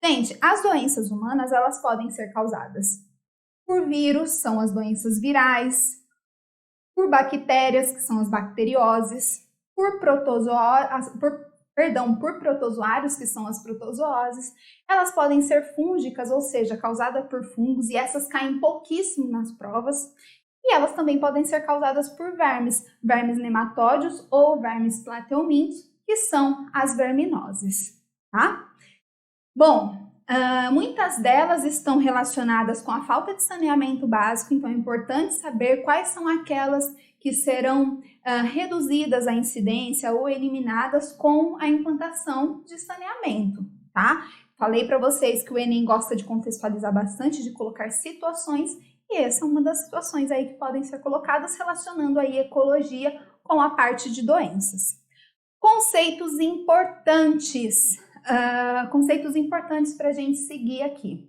Gente, as doenças humanas, elas podem ser causadas por vírus, são as doenças virais, por bactérias, que são as bacterioses, por protozoários, que são as protozooses. Elas podem ser fúngicas, ou seja, causadas por fungos, e essas caem pouquíssimo nas provas. E elas também podem ser causadas por vermes, vermes nematóides ou vermes plateumintos, que são as verminoses, tá? Bom, muitas delas estão relacionadas com a falta de saneamento básico, então é importante saber quais são aquelas que serão reduzidas a incidência ou eliminadas com a implantação de saneamento, tá? Falei para vocês que o Enem gosta de contextualizar bastante, de colocar situações, e essa é uma das situações aí que podem ser colocadas relacionando aí ecologia com a parte de doenças. Conceitos importantes para a gente seguir aqui.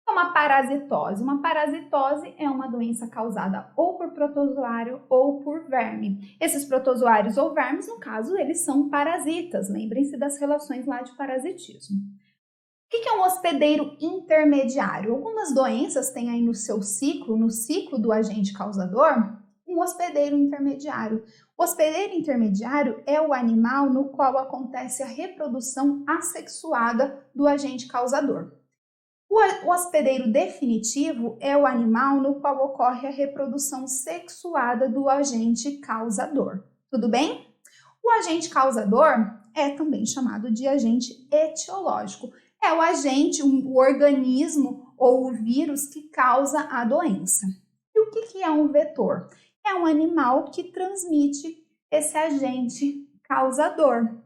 Uma parasitose. Uma parasitose é uma doença causada ou por protozoário ou por verme. Esses protozoários ou vermes, no caso, eles são parasitas. Lembrem-se das relações lá de parasitismo. O que é um hospedeiro intermediário? Algumas doenças têm aí no seu ciclo, no ciclo do agente causador, um hospedeiro intermediário. O hospedeiro intermediário é o animal no qual acontece a reprodução assexuada do agente causador. O hospedeiro definitivo é o animal no qual ocorre a reprodução sexuada do agente causador. Tudo bem? O agente causador é também chamado de agente etiológico. É o agente, o organismo ou o vírus que causa a doença. E o que é um vetor? É um animal que transmite esse agente causador.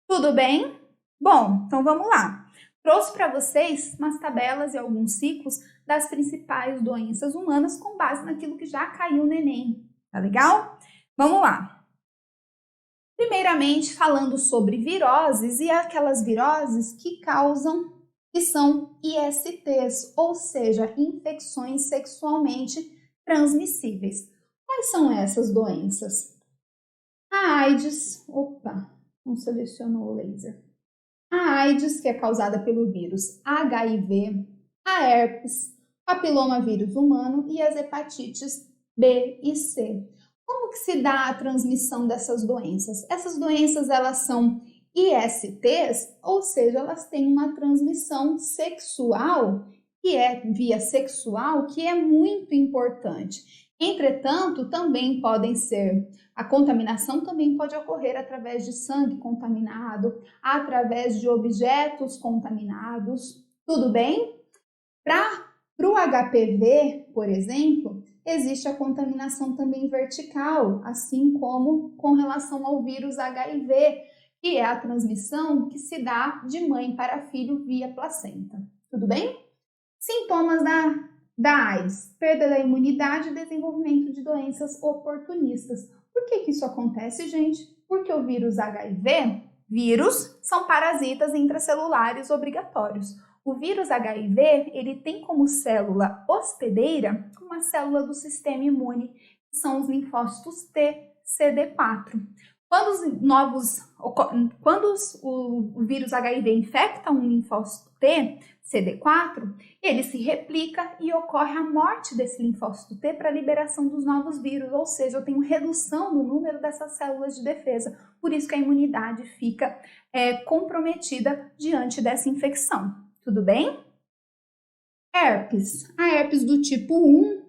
Tudo bem? Bom, então vamos lá. Trouxe para vocês umas tabelas e alguns ciclos das principais doenças humanas com base naquilo que já caiu no Enem. Tá legal? Vamos lá. Primeiramente, falando sobre viroses e aquelas viroses que são ISTs, ou seja, infecções sexualmente transmissíveis. Quais são essas doenças? A AIDS, não selecionou o laser. A AIDS, que é causada pelo vírus HIV, a herpes, papilomavírus humano e as hepatites B e C. Como que se dá a transmissão dessas doenças? Essas doenças, elas são ISTs, ou seja, elas têm uma transmissão sexual, que é via sexual, que é muito importante. Entretanto, a contaminação também pode ocorrer através de sangue contaminado, através de objetos contaminados, tudo bem? Para o HPV, por exemplo, existe a contaminação também vertical, assim como com relação ao vírus HIV, que é a transmissão que se dá de mãe para filho via placenta. Tudo bem? Sintomas da AIDS: perda da imunidade e desenvolvimento de doenças oportunistas. Por que isso acontece, gente? Porque o vírus HIV, são parasitas intracelulares obrigatórios. O vírus HIV, ele tem como célula hospedeira uma célula do sistema imune, que são os linfócitos T, CD4. Quando o vírus HIV infecta um linfócito T, CD4, ele se replica e ocorre a morte desse linfócito T para a liberação dos novos vírus, ou seja, eu tenho redução no número dessas células de defesa, por isso que a imunidade fica comprometida diante dessa infecção. Tudo bem? Herpes. A herpes do tipo 1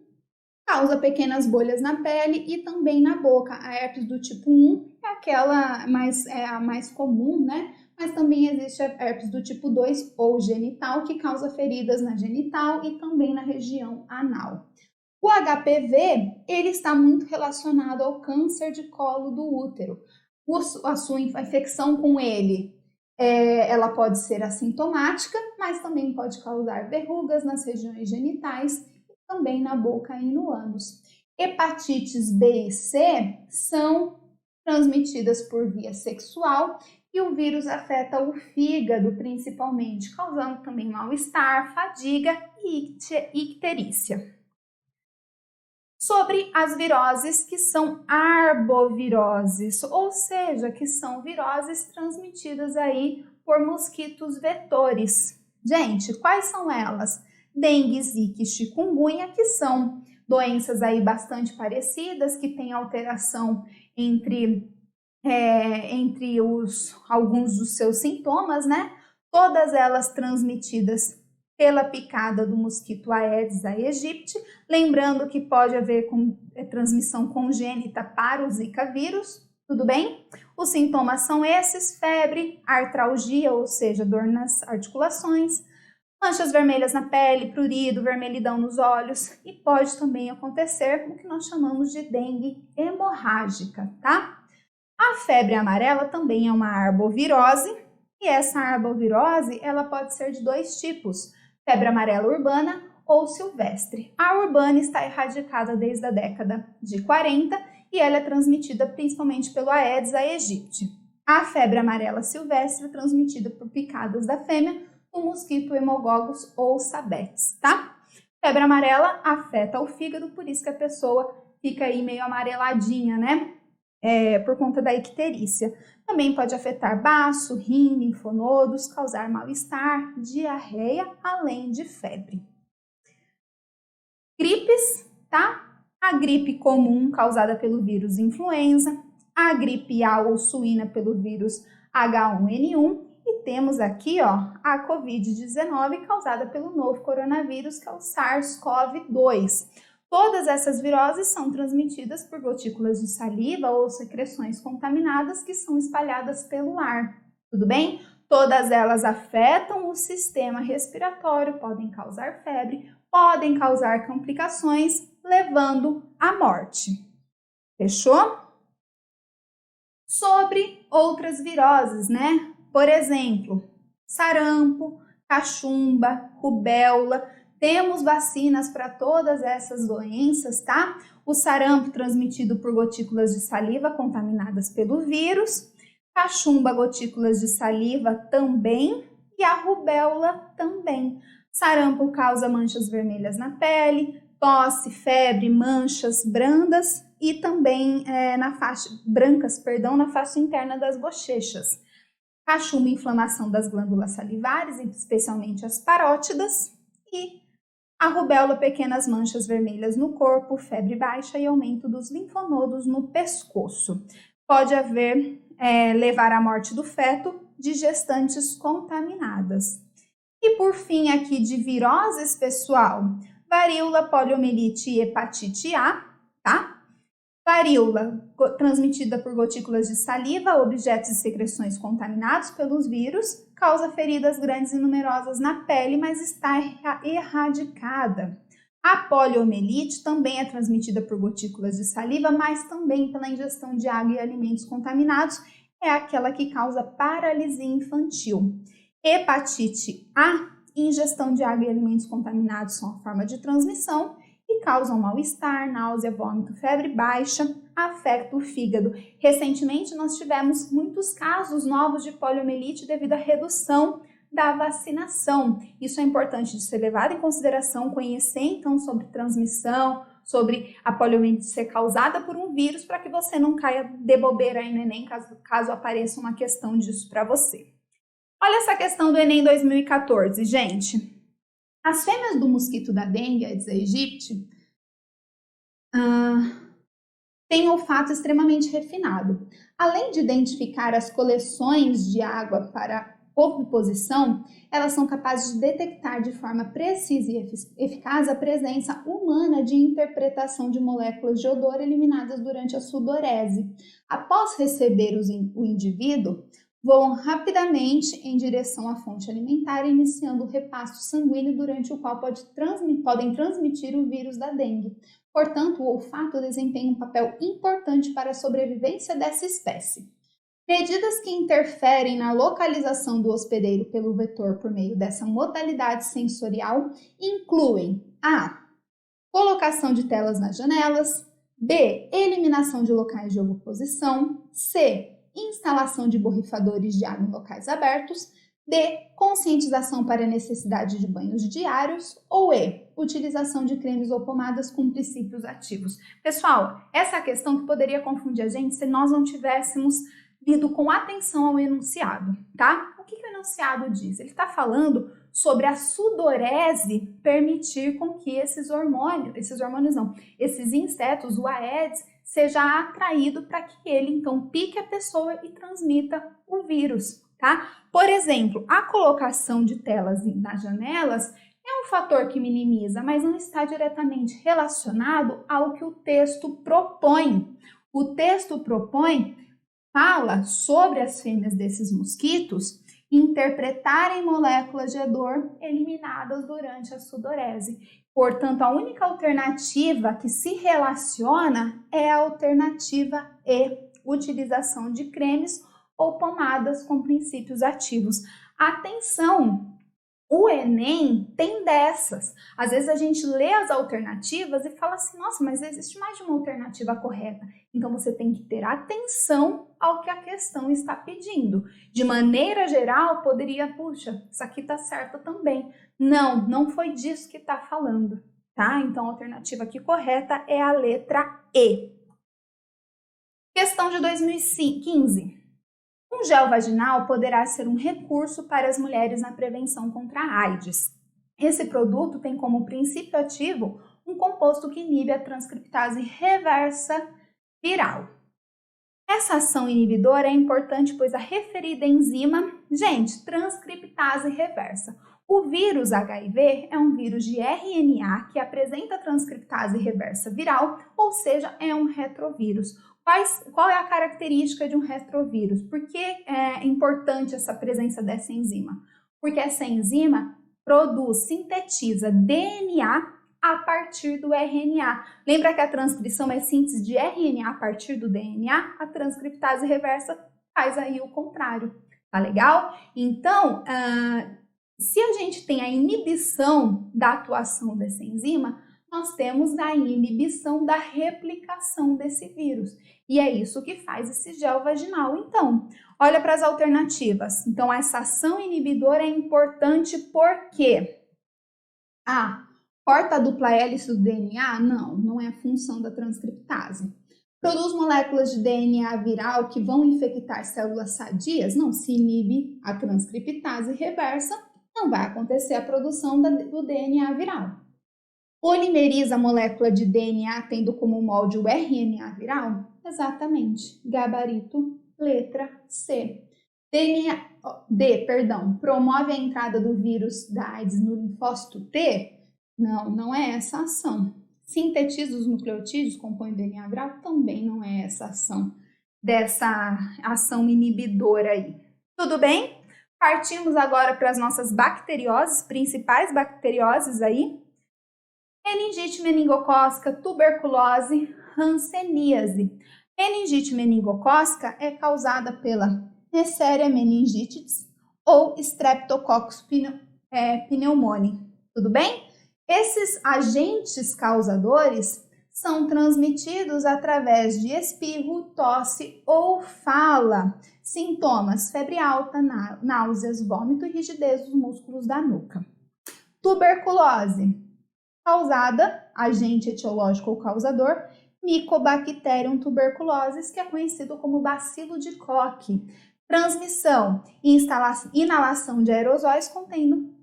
causa pequenas bolhas na pele e também na boca. A herpes do tipo 1 é a mais comum, né? Mas também existe a herpes do tipo 2 ou genital, que causa feridas na genital e também na região anal. O HPV, ele está muito relacionado ao câncer de colo do útero. A sua infecção com ele, ela pode ser assintomática, mas também pode causar verrugas nas regiões genitais e também na boca e no ânus. Hepatites B e C são transmitidas por via sexual e o vírus afeta o fígado principalmente, causando também mal-estar, fadiga e icterícia. sobre as viroses que são arboviroses, ou seja, que são viroses transmitidas aí por mosquitos vetores. Gente, quais são elas? Dengue, zika e chikungunya, que são doenças aí bastante parecidas, que têm alteração entre alguns dos seus sintomas, né? Todas elas transmitidas pela picada do mosquito Aedes aegypti, lembrando que pode haver transmissão congênita para o Zika vírus, tudo bem? Os sintomas são esses: febre, artralgia, ou seja, dor nas articulações, manchas vermelhas na pele, prurido, vermelhidão nos olhos, e pode também acontecer o que nós chamamos de dengue hemorrágica, tá? A febre amarela também é uma arbovirose, e essa arbovirose ela pode ser de dois tipos: febre amarela urbana ou silvestre. A urbana está erradicada desde a década de 40 e ela é transmitida principalmente pelo Aedes aegypti. A febre amarela silvestre é transmitida por picadas da fêmea do mosquito Haemococcus ou Sabetes, tá? Febre amarela afeta o fígado, por isso que a pessoa fica aí meio amareladinha, né? Por conta da icterícia. Também pode afetar baço, rim, linfonodos, causar mal-estar, diarreia, além de febre. Gripes, tá? A gripe comum causada pelo vírus influenza, a gripe A ou suína pelo vírus H1N1 e temos aqui, ó, a Covid-19 causada pelo novo coronavírus, que é o SARS-CoV-2. Todas essas viroses são transmitidas por gotículas de saliva ou secreções contaminadas que são espalhadas pelo ar, tudo bem? Todas elas afetam o sistema respiratório, podem causar febre, podem causar complicações, levando à morte. Fechou? Sobre outras viroses, né? Por exemplo, sarampo, cachumba, rubéola. Temos vacinas para todas essas doenças, tá? O sarampo transmitido por gotículas de saliva contaminadas pelo vírus, cachumba, gotículas de saliva também, e a rubéola também. Sarampo causa manchas vermelhas na pele, tosse, febre, manchas brandas e também na faixa interna das bochechas. Cachumba, inflamação das glândulas salivares, especialmente as parótidas, e a rubéola, pequenas manchas vermelhas no corpo, febre baixa e aumento dos linfonodos no pescoço. Pode levar à morte do feto de gestantes contaminadas. E por fim aqui de viroses, pessoal, varíola, poliomielite e hepatite A, tá? Varíola, transmitida por gotículas de saliva, objetos e secreções contaminados pelos vírus, causa feridas grandes e numerosas na pele, mas está erradicada. A poliomielite também é transmitida por gotículas de saliva, mas também pela ingestão de água e alimentos contaminados, é aquela que causa paralisia infantil. Hepatite A, ingestão de água e alimentos contaminados são a forma de transmissão e causam mal-estar, náusea, vômito, febre baixa, afeta o fígado. Recentemente nós tivemos muitos casos novos de poliomielite devido à redução da vacinação. Isso é importante de ser levado em consideração, conhecer então sobre transmissão, sobre a poliomielite ser causada por um vírus, para que você não caia de bobeira aí no Enem, caso apareça uma questão disso para você. Olha essa questão do Enem 2014, gente. As fêmeas do mosquito da dengue, Aedes aegypti, têm olfato extremamente refinado. Além de identificar as coleções de água para oviposição, elas são capazes de detectar de forma precisa e eficaz a presença humana de interpretação de moléculas de odor eliminadas durante a sudorese. Após receber o indivíduo, voam rapidamente em direção à fonte alimentar, iniciando o repasto sanguíneo, durante o qual podem transmitir o vírus da dengue. Portanto, o olfato desempenha um papel importante para a sobrevivência dessa espécie. Medidas que interferem na localização do hospedeiro pelo vetor por meio dessa modalidade sensorial incluem a colocação de telas nas janelas, b. eliminação de locais de oviposição, c. instalação de borrifadores de água em locais abertos, D. Conscientização para a necessidade de banhos diários. Ou E. Utilização de cremes ou pomadas com princípios ativos. Pessoal, essa é a questão que poderia confundir a gente se nós não tivéssemos lido com atenção ao enunciado, tá? O que o enunciado diz? Ele está falando sobre a sudorese permitir com que esses insetos, o Aedes, seja atraído para que ele então pique a pessoa e transmita o vírus, tá? Por exemplo, a colocação de telas nas janelas é um fator que minimiza, mas não está diretamente relacionado ao que o texto propõe. O texto fala sobre as fêmeas desses mosquitos interpretarem moléculas de hedor eliminadas durante a sudorese. Portanto, a única alternativa que se relaciona é a alternativa E, utilização de cremes ou pomadas com princípios ativos. Atenção! O Enem tem dessas. Às vezes a gente lê as alternativas e fala assim, nossa, mas existe mais de uma alternativa correta. Então você tem que ter atenção ao que a questão está pedindo. De maneira geral, poderia, puxa, isso aqui está certo também. Não, não foi disso que está falando, tá? Então a alternativa aqui correta é a letra E. Questão de 2015. Um gel vaginal poderá ser um recurso para as mulheres na prevenção contra a AIDS. Esse produto tem como princípio ativo um composto que inibe a transcriptase reversa viral. Essa ação inibidora é importante pois a referida enzima, transcriptase reversa. O vírus HIV é um vírus de RNA que apresenta transcriptase reversa viral, ou seja, é um retrovírus. Qual é a característica de um retrovírus? Por que é importante essa presença dessa enzima? Porque essa enzima sintetiza DNA a partir do RNA. Lembra que a transcrição é síntese de RNA a partir do DNA? A transcriptase reversa faz aí o contrário, tá legal? Então, se a gente tem a inibição da atuação dessa enzima, nós temos a inibição da replicação desse vírus. E é isso que faz esse gel vaginal. Então, olha para as alternativas. Então, essa ação inibidora é importante porque corta a dupla hélice do DNA? Não é a função da transcriptase. Produz moléculas de DNA viral que vão infectar células sadias? Não, se inibe a transcriptase reversa, não vai acontecer a produção do DNA viral. Polimeriza a molécula de DNA tendo como molde o RNA viral? Exatamente. Gabarito, letra C. Promove a entrada do vírus da AIDS no linfócito T? Não é essa a ação. Sintetiza os nucleotídeos, compõe o DNA viral? Também não é essa ação, dessa ação inibidora aí. Tudo bem? Partimos agora para as nossas bacterioses, principais bacterioses aí. Meningite meningocócica, tuberculose, hanseníase. Meningite meningocócica é causada pela Neisseria meningitis ou Streptococcus pneumoniae. Tudo bem? Esses agentes causadores são transmitidos através de espirro, tosse ou fala. Sintomas: febre alta, náuseas, vômito e rigidez dos músculos da nuca. Tuberculose causada, agente etiológico ou causador, Mycobacterium tuberculosis, que é conhecido como bacilo de Koch. Transmissão e inalação de aerosóis contendo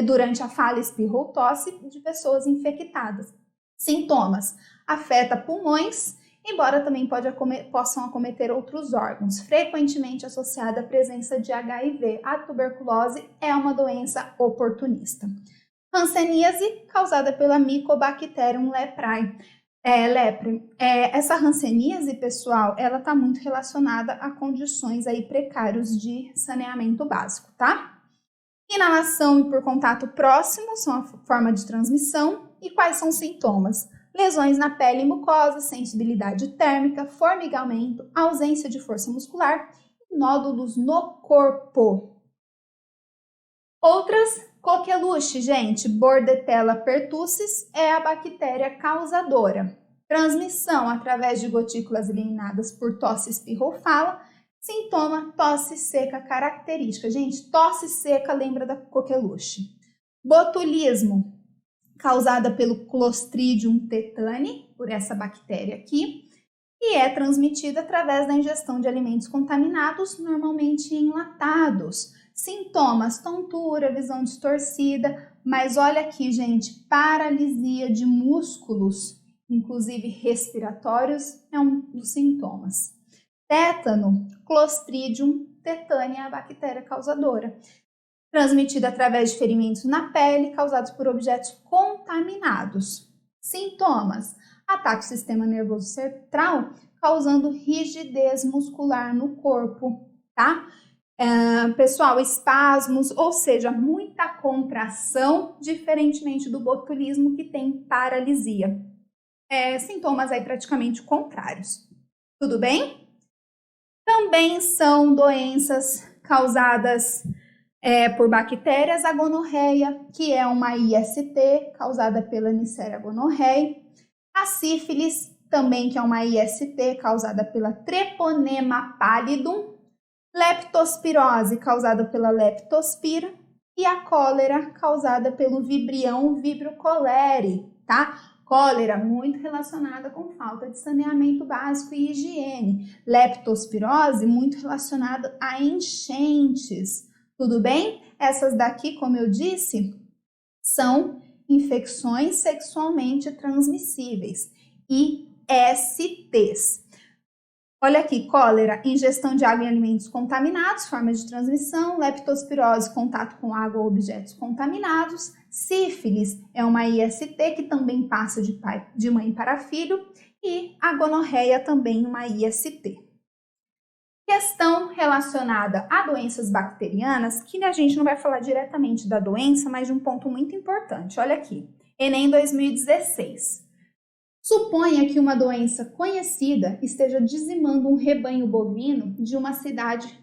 durante a fala, espirro ou tosse de pessoas infectadas. Sintomas: afeta pulmões, embora também possam acometer outros órgãos, frequentemente associada à presença de HIV. A tuberculose é uma doença oportunista. Hanseníase, causada pela Mycobacterium leprae. Essa hanseníase, pessoal, ela está muito relacionada a condições aí precárias de saneamento básico, tá? Inalação e por contato próximo são a forma de transmissão. E quais são os sintomas? Lesões na pele e mucosa, sensibilidade térmica, formigamento, ausência de força muscular e nódulos no corpo. Outras, coqueluche, Bordetella pertussis é a bactéria causadora. Transmissão através de gotículas eliminadas por tosse, espirro ou fala. Sintoma, tosse seca característica. Gente, tosse seca lembra da coqueluche. Botulismo, causada pelo Clostridium tetani, por essa bactéria aqui, e é transmitida através da ingestão de alimentos contaminados, normalmente enlatados. Sintomas, tontura, visão distorcida, mas olha aqui, gente, paralisia de músculos, inclusive respiratórios, é um dos sintomas. Tétano, Clostridium tetani é a bactéria causadora, transmitida através de ferimentos na pele causados por objetos contaminados. Sintomas, ataca o sistema nervoso central, causando rigidez muscular no corpo, tá? Pessoal, espasmos, ou seja, muita contração, diferentemente do botulismo que tem paralisia. Sintomas aí praticamente contrários. Tudo bem? Também são doenças causadas por bactérias, a gonorreia, que é uma IST causada pela Neisseria gonorrhoeae, a sífilis, também que é uma IST causada pela Treponema pallidum, leptospirose causada pela leptospira e a cólera causada pelo Vibrio cholerae, tá? Cólera muito relacionada com falta de saneamento básico e higiene. Leptospirose muito relacionada a enchentes. Tudo bem? Essas daqui, como eu disse, são infecções sexualmente transmissíveis, ISTs. Olha aqui, cólera, ingestão de água em alimentos contaminados, forma de transmissão, leptospirose, contato com água ou objetos contaminados, sífilis é uma IST que também passa de mãe para filho e a gonorreia também uma IST. Questão relacionada a doenças bacterianas, que a gente não vai falar diretamente da doença, mas de um ponto muito importante. Olha aqui, Enem 2016. Suponha que uma doença conhecida esteja dizimando um rebanho bovino de uma cidade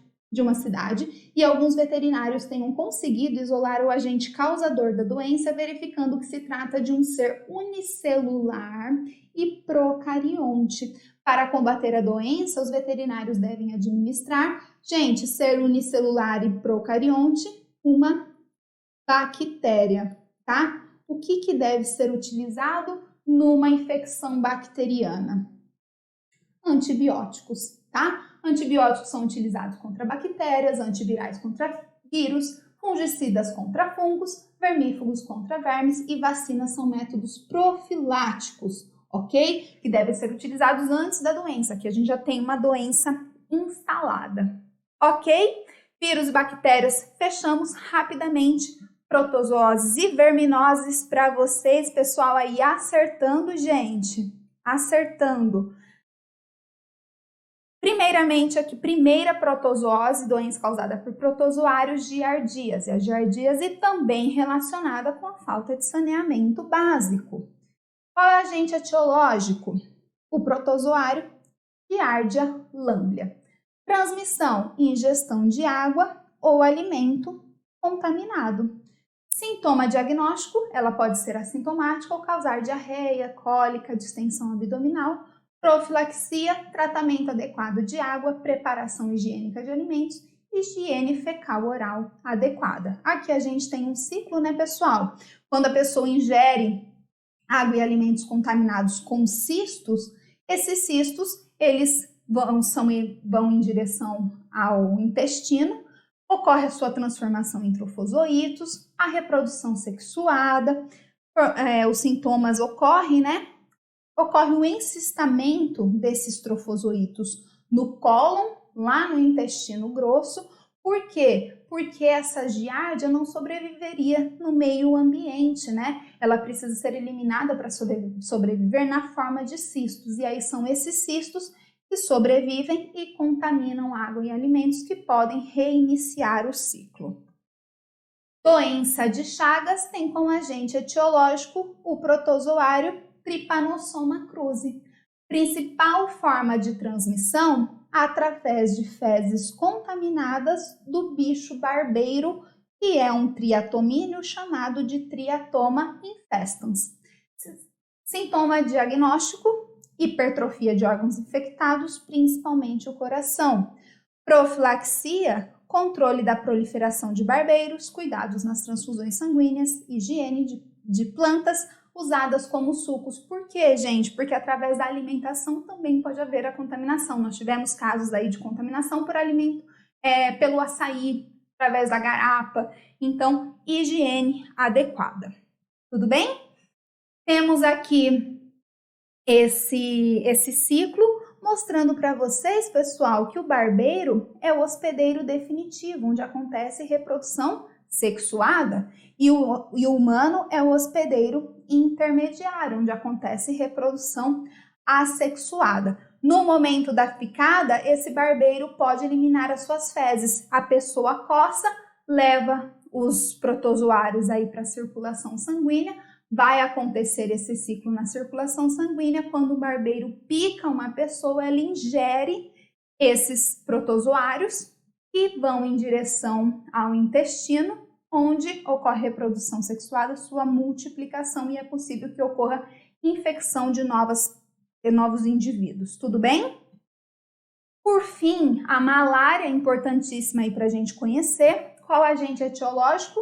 e alguns veterinários tenham conseguido isolar o agente causador da doença, verificando que se trata de um ser unicelular e procarionte. Para combater a doença, os veterinários devem administrar, gente, ser unicelular e procarionte, uma bactéria, tá? O que deve ser utilizado numa infecção bacteriana? Antibióticos, tá? Antibióticos são utilizados contra bactérias, antivirais contra vírus, fungicidas contra fungos, vermífugos contra vermes e vacinas são métodos profiláticos, ok? Que devem ser utilizados antes da doença, que a gente já tem uma doença instalada, ok? Vírus e bactérias, fechamos rapidamente. Protozooses e verminoses para vocês, pessoal, aí acertando, gente, acertando. Primeiramente aqui, primeira protozoose, doença causada por protozoários giardíase. A giardíase também relacionada com a falta de saneamento básico. Qual é o agente etiológico? O protozoário Giardia lamblia. Transmissão, ingestão de água ou alimento contaminado. Sintoma diagnóstico, ela pode ser assintomática ou causar diarreia, cólica, distensão abdominal, profilaxia, tratamento adequado de água, preparação higiênica de alimentos, higiene fecal oral adequada. Aqui a gente tem um ciclo, né, pessoal? Quando a pessoa ingere água e alimentos contaminados com cistos, esses cistos, eles vão em direção ao intestino, ocorre a sua transformação em trofozoítos, a reprodução sexuada, os sintomas ocorrem, né? Ocorre o encistamento desses trofozoítos no cólon, lá no intestino grosso. Por quê? Porque essa giardia não sobreviveria no meio ambiente, né? Ela precisa ser eliminada para sobreviver na forma de cistos. E aí são esses cistos que sobrevivem e contaminam água e alimentos que podem reiniciar o ciclo. Doença de Chagas tem como agente etiológico o protozoário Trypanosoma cruzi. Principal forma de transmissão através de fezes contaminadas do bicho barbeiro, que é um triatomínio chamado de Triatoma infestans. Sintoma diagnóstico: hipertrofia de órgãos infectados, principalmente o coração. Profilaxia, controle da proliferação de barbeiros, cuidados nas transfusões sanguíneas, higiene de plantas usadas como sucos. Por quê, gente? Porque através da alimentação também pode haver a contaminação. Nós tivemos casos aí de contaminação por alimento, pelo açaí, através da garapa. Então, higiene adequada. Tudo bem? Temos aqui esse ciclo mostrando para vocês, pessoal, que o barbeiro é o hospedeiro definitivo, onde acontece reprodução sexuada, e o humano é o hospedeiro intermediário, onde acontece reprodução assexuada. No momento da picada, esse barbeiro pode eliminar as suas fezes. A pessoa coça, leva os protozoários aí para a circulação sanguínea. Vai acontecer esse ciclo na circulação sanguínea quando o barbeiro pica uma pessoa, ela ingere esses protozoários que vão em direção ao intestino, onde ocorre reprodução sexuada, sua multiplicação, e é possível que ocorra infecção de novos indivíduos. Tudo bem? Por fim, a malária é importantíssima aí para a gente conhecer. Qual agente etiológico?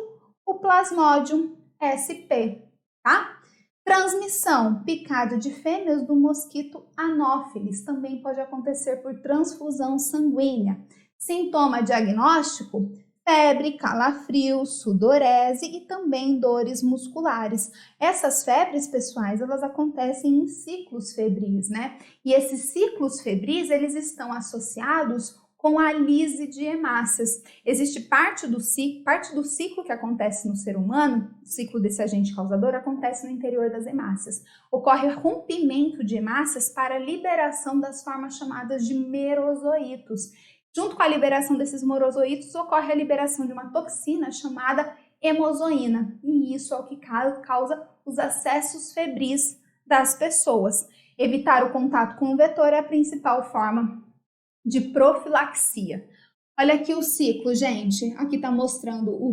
O Plasmodium sp. Tá? Transmissão, picada de fêmeas do mosquito Anopheles, também pode acontecer por transfusão sanguínea. Sintoma diagnóstico, febre, calafrios, sudorese e também dores musculares. Essas febres, pessoais, elas acontecem em ciclos febris, né? E esses ciclos febris, eles estão associados com a lise de hemácias. Existe parte do ciclo que acontece no ser humano, o ciclo desse agente causador, acontece no interior das hemácias. Ocorre rompimento de hemácias para a liberação das formas chamadas de merozoítos. Junto com a liberação desses merozoítos, ocorre a liberação de uma toxina chamada hemozoína, e isso é o que causa os acessos febris das pessoas. Evitar o contato com o vetor é a principal forma de profilaxia. Olha aqui o ciclo, gente. Aqui está mostrando o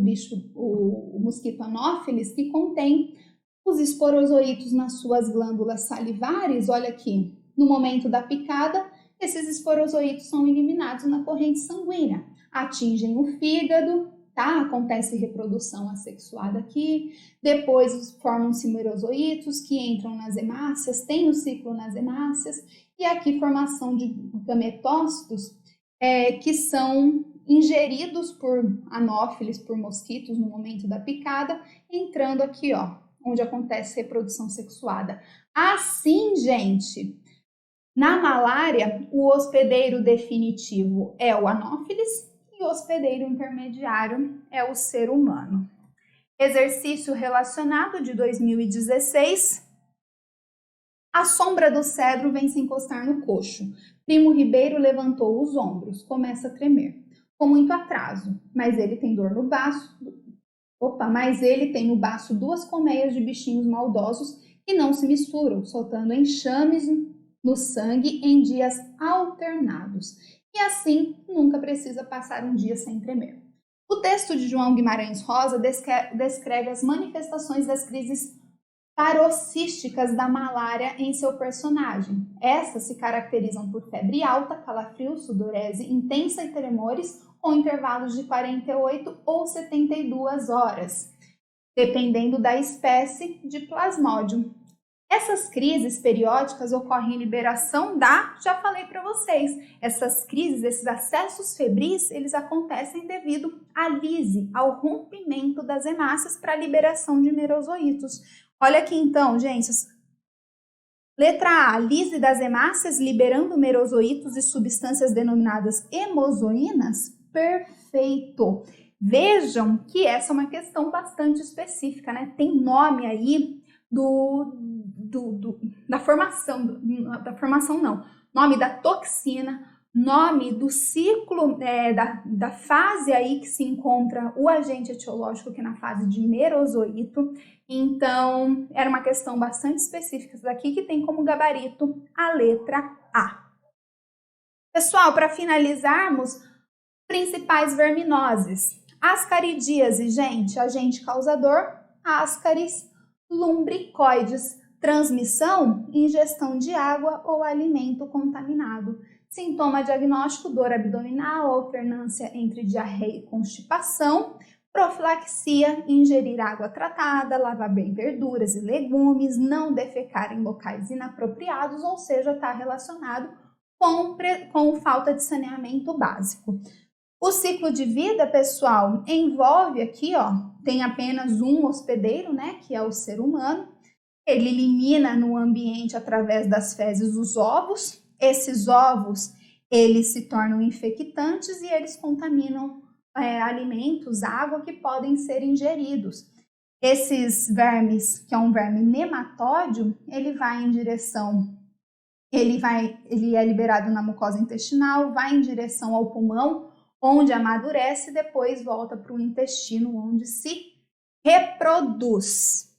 mosquito Anopheles, que contém os esporozoítos nas suas glândulas salivares. Olha aqui, no momento da picada, esses esporozoítos são eliminados na corrente sanguínea, atingem o fígado, tá? Acontece reprodução assexuada aqui, depois formam-se merozoítos que entram nas hemácias, tem o ciclo nas hemácias, e aqui formação de gametócitos que são ingeridos por anófilis, por mosquitos no momento da picada, entrando aqui, ó, onde acontece reprodução sexuada. Assim, gente, na malária, o hospedeiro definitivo é o anófilis e o hospedeiro intermediário é o ser humano. Exercício relacionado de 2016. A sombra do cedro vem se encostar no coxo. Primo Ribeiro levantou os ombros, começa a tremer. Com muito atraso, mas ele tem dor no baço. Mas ele tem no baço 2 colmeias de bichinhos maldosos que não se misturam, soltando enxames no sangue em dias alternados. E assim, nunca precisa passar um dia sem tremer. O texto de João Guimarães Rosa descreve as manifestações das crises paroxísticas da malária em seu personagem. Essas se caracterizam por febre alta, calafrio, sudorese intensa e tremores, com intervalos de 48 ou 72 horas, dependendo da espécie de Plasmodium. Essas crises periódicas ocorrem em liberação já falei para vocês, essas crises, esses acessos febris, eles acontecem devido à lise, ao rompimento das hemácias para a liberação de merozoítos. Olha aqui então, gente. Letra A, lise das hemácias liberando merozoítos e substâncias denominadas hemozoínas. Perfeito! Vejam que essa é uma questão bastante específica, né? Tem nome aí da formação não, nome da toxina, nome do ciclo, da fase aí que se encontra o agente etiológico, que é na fase de merozoíto. Então, era uma questão bastante específica daqui, que tem como gabarito a letra A. Pessoal, para finalizarmos, principais verminoses. Ascaridíase, gente, agente causador, Ascaris lumbricoides. Transmissão, ingestão de água ou alimento contaminado. Sintoma diagnóstico: dor abdominal, alternância entre diarreia e constipação. Profilaxia: ingerir água tratada, lavar bem verduras e legumes, não defecar em locais inapropriados, ou seja, está relacionado com falta de saneamento básico. O ciclo de vida, pessoal, envolve aqui, tem apenas um hospedeiro, né, que é o ser humano. Ele elimina no ambiente através das fezes os ovos. Esses ovos, eles se tornam infectantes e eles contaminam alimentos, água que podem ser ingeridos. Esses vermes, que é um verme nematóide, ele é liberado na mucosa intestinal, vai em direção ao pulmão, onde amadurece e depois volta para o intestino, onde se reproduz.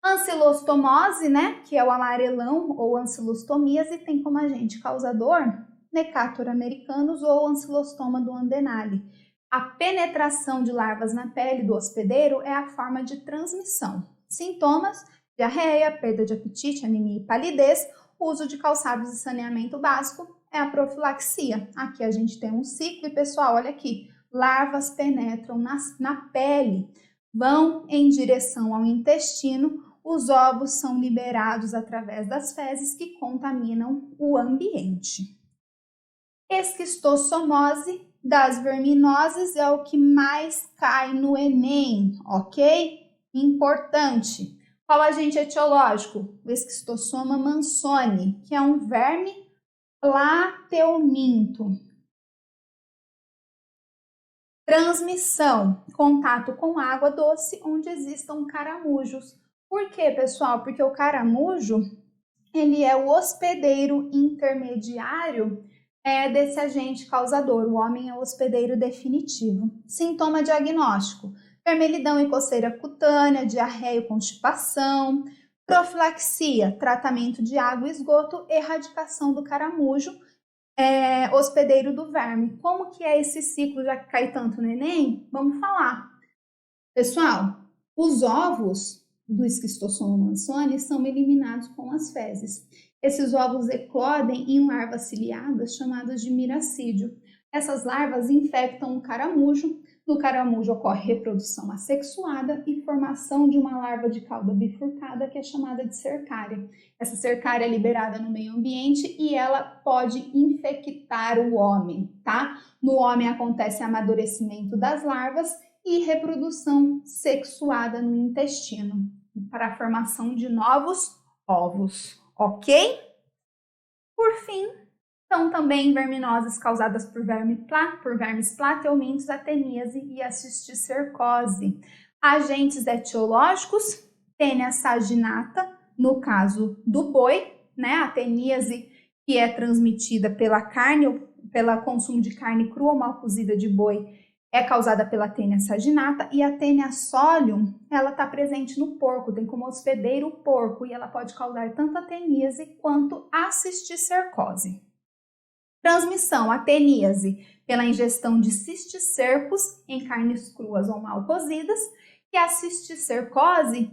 Ancilostomose, né, que é o amarelão, ou ancilostomíase, tem como agente causador Necator americanus ou Ancilostoma duodenale. A penetração de larvas na pele do hospedeiro é a forma de transmissão. Sintomas: diarreia, perda de apetite, anemia e palidez. Uso de calçados e saneamento básico é a profilaxia. Aqui a gente tem um ciclo e, pessoal, olha aqui, larvas penetram na pele, vão em direção ao intestino, os ovos são liberados através das fezes que contaminam o ambiente. Esquistossomose das verminoses é o que mais cai no Enem, ok? Importante. Qual agente etiológico? O Esquistossoma mansoni, que é um verme plateuminto. Transmissão: contato com água doce onde existam caramujos. Por quê, pessoal? Porque o caramujo, ele é o hospedeiro intermediário desse agente causador. O homem é o hospedeiro definitivo. Sintoma diagnóstico: vermelhidão e coceira cutânea, diarreia e constipação. Profilaxia: tratamento de água e esgoto, erradicação do caramujo, hospedeiro do verme. Como que é esse ciclo, já que cai tanto no Enem? Vamos falar. Pessoal, os ovos do Esquistossoma mansoni são eliminados com as fezes. Esses ovos eclodem em larvas ciliadas chamadas de miracídio. Essas larvas infectam o caramujo. No caramujo ocorre reprodução assexuada e formação de uma larva de cauda bifurcada que é chamada de cercária. Essa cercária é liberada no meio ambiente e ela pode infectar o homem, tá? No homem acontece amadurecimento das larvas e reprodução sexuada no intestino para a formação de novos ovos, ok? Por fim, são também verminoses causadas por vermes plateumintos, ateníase e a cisticercose. Agentes etiológicos: Taenia saginata, no caso do boi, né? A ateníase, que é transmitida pela carne, pelo consumo de carne crua ou mal cozida de boi, é causada pela Taenia saginata, e a Taenia solium, ela está presente no porco, tem como hospedeiro o porco, e ela pode causar tanto a ateníase quanto a cisticercose. Transmissão: ateníase pela ingestão de cisticercos em carnes cruas ou mal cozidas, e a cisticercose,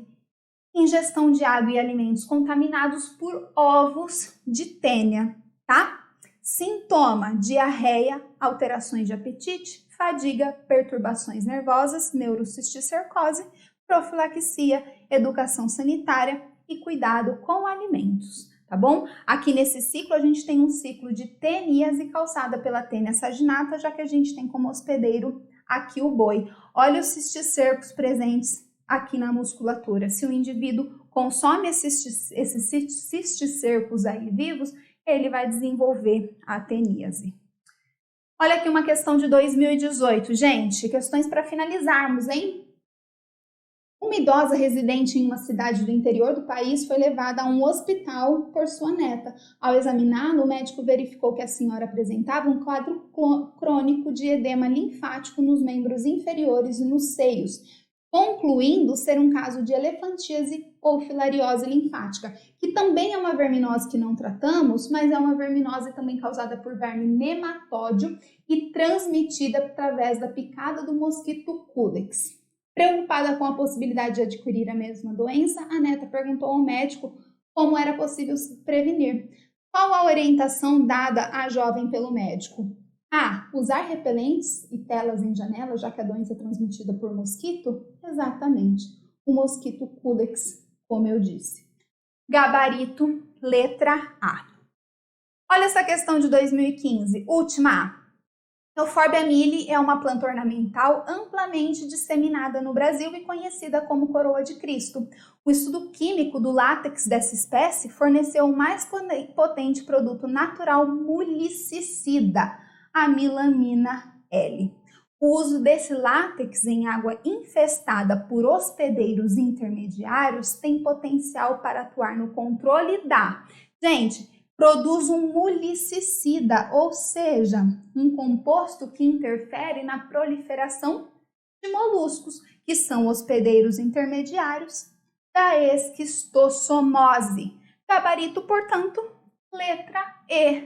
ingestão de água e alimentos contaminados por ovos de Taenia, tá? Sintoma: diarreia, alterações de apetite, fadiga, perturbações nervosas, neurocisticercose. Profilaxia, educação sanitária e cuidado com alimentos, tá bom? Aqui nesse ciclo a gente tem um ciclo de teníase causada pela Taenia saginata, já que a gente tem como hospedeiro aqui o boi. Olha os cisticercos presentes aqui na musculatura. Se o indivíduo consome esses cisticercos aí vivos, ele vai desenvolver a teníase. Olha aqui uma questão de 2018, gente, questões para finalizarmos, hein? Uma idosa residente em uma cidade do interior do país foi levada a um hospital por sua neta. Ao examiná-la, o médico verificou que a senhora apresentava um quadro crônico de edema linfático nos membros inferiores e nos seios, concluindo ser um caso de elefantíase ou filariose linfática, que também é uma verminose que não tratamos, mas é uma verminose também causada por verme nematóide e transmitida através da picada do mosquito Culex. Preocupada com a possibilidade de adquirir a mesma doença, a neta perguntou ao médico como era possível se prevenir. Qual a orientação dada à jovem pelo médico? A. Usar repelentes e telas em janelas, já que a doença é transmitida por mosquito? Exatamente. O mosquito Culex, como eu disse. Gabarito, letra A. Olha essa questão de 2015, última A. Euphorbia milli é uma planta ornamental amplamente disseminada no Brasil e conhecida como coroa de Cristo. O estudo químico do látex dessa espécie forneceu o mais potente produto natural mulicicida, a melamina L. O uso desse látex em água infestada por hospedeiros intermediários tem potencial para atuar no controle da... Gente, produz um mulicicida, ou seja, um composto que interfere na proliferação de moluscos, que são hospedeiros intermediários da esquistossomose. Gabarito, portanto, letra E.